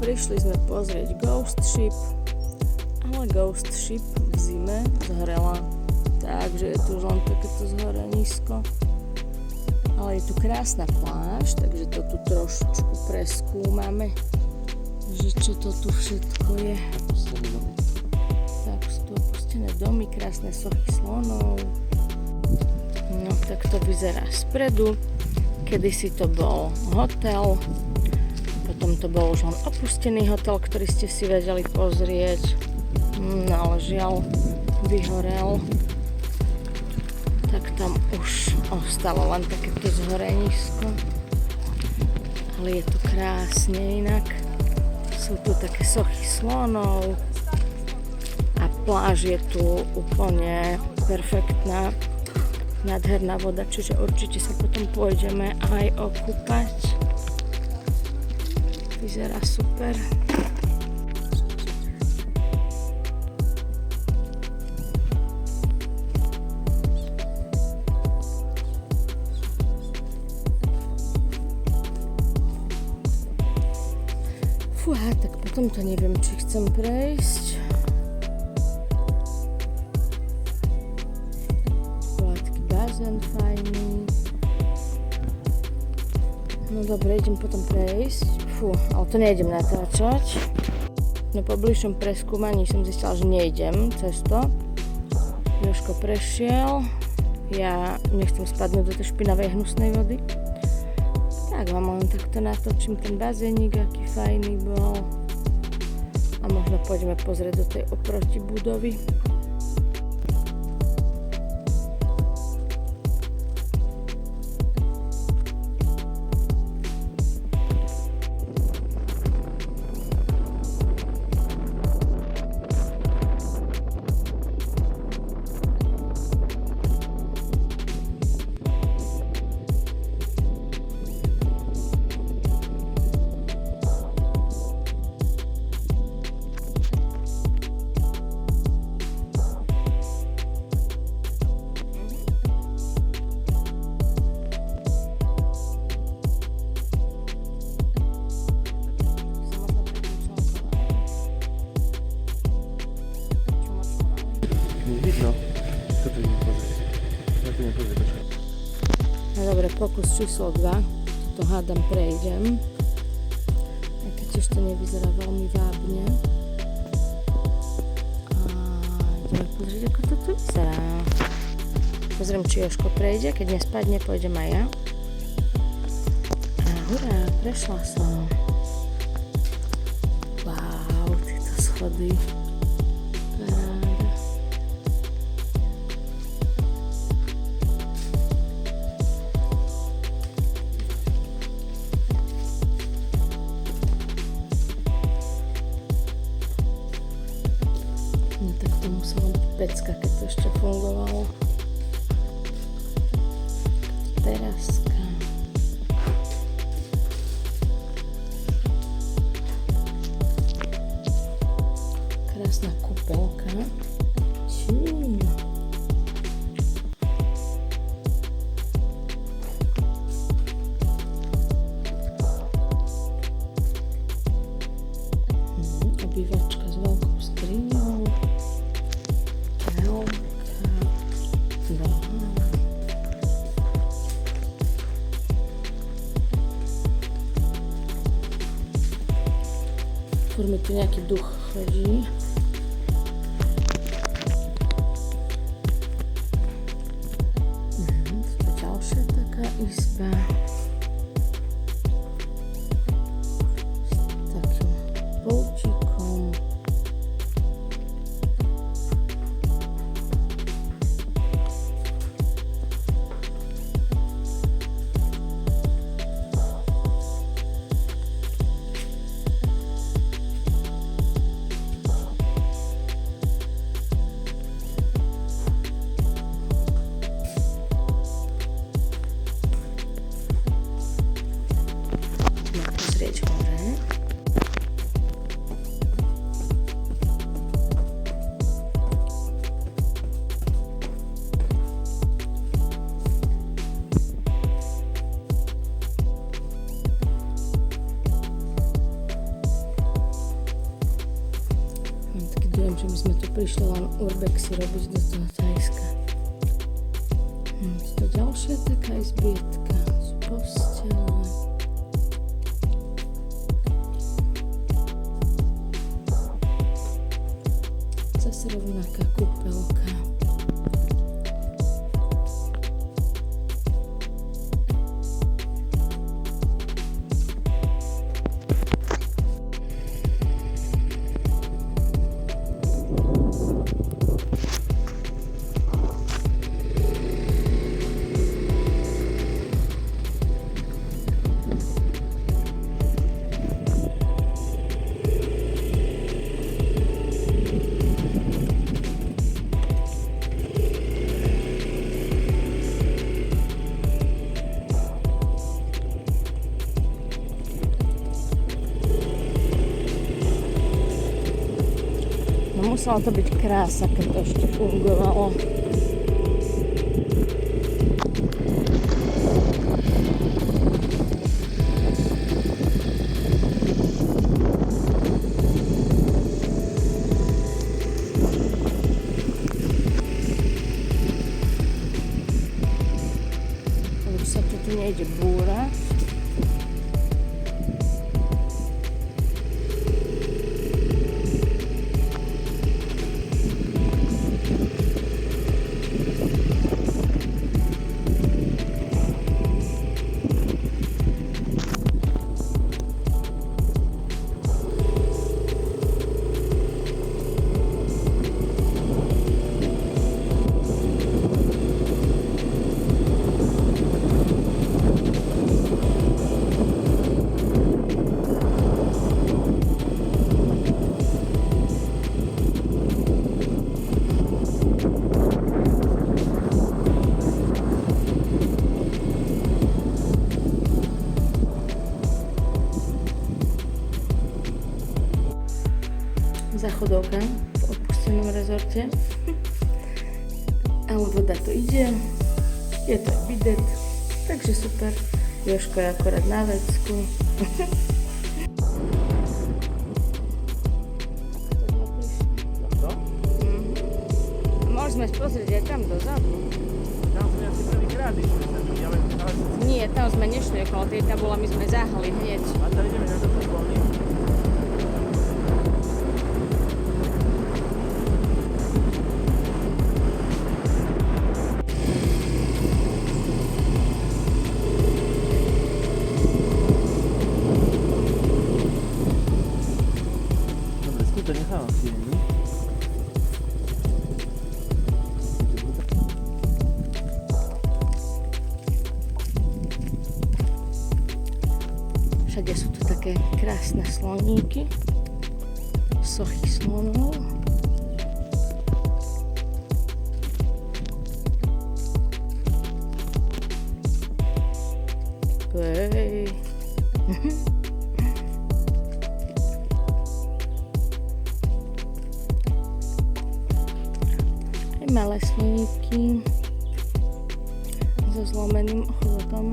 prišli sme pozrieť Ghost Ship, ale Ghost Ship v zime zhorela, takže je tu už len takéto zhorenisko. Ale je tu krásna pláž, takže to tu trošičku preskúmame, že čo to tu všetko je. Tak sú tu opustené domy, krásne sochy slonov. No tak to vyzerá spredu. Kedysi to bol hotel, potom to bol už len opustený hotel, ktorý ste si vedeli pozrieť. No ale žiaľ, vyhorel. Tak tam už ostalo len takéto zhorenisko. Ale je tu krásne inak. Sú tu také sochy slonov a pláž je tu úplne perfektná, nádherná voda, čiže určite sa potom pôjdeme aj okúpať. Vyzerá super. Fúha, tak potom to neviem, či chcem prejsť. Taký bazén fajný. No dobre, idem potom prejsť. Fú, ale to nejdem natáčať. No po bližšom preskúmaní som zistila, že nejdem cez to. Jožko prešiel. Ja nechcem spadnúť do tej špinavej hnusnej vody. Tak vám len takto natočím ten bazénik, aký fajný bol. A možno pôjdeme pozrieť do tej oproti budovy. Vidno. Toto idem pozrieť. Ja to nepozrieť, počkaj. No dobre, pokus číslo 2. Toto hádam prejdem. Aj keď tiež to nevyzerá veľmi vábne. A ideme pozrieť, ako to tu vyzerá. Pozriem, či Jožko prejde. Keď nespadne, pôjdem aj ja. A hurá, prešla som. Wow, tieto schody. No tak to muselo byť pecka, keď to ešte fungovalo. Teraska. Krásna kúpeľka. Obývačka s veľkou skriňou. Furt mi tu nejaký duch chodí. To je ďalšia taká izba. S takým poutíkom. Pozrieť hore. že my sme tu prišli len urbexy robiť do toho Thajska. To ďalšia taká izbietka z postele. Zase rovnaká kúpeľka. Musela to byť krása, keď to ešte fungovalo. Už sa tu nejde búrať. Záchodovka v opustenom rezorte. Ale voda tu ide. Je to bidet. Takže super. Jožko je akorát na vecku. Môžeme pozrieť aj tam dozadu. Tam sme asi prvýkrát išli. Nie, tam sme nešli okolo tej tabule, my sme zahali hneď. A tam ideme na to poklony. Dobre, skúto nechávam v tieni. Všade sú tu také krásne sloníky, sochy slonov. Hej. Aj malé sloníky so zlomeným chvotom.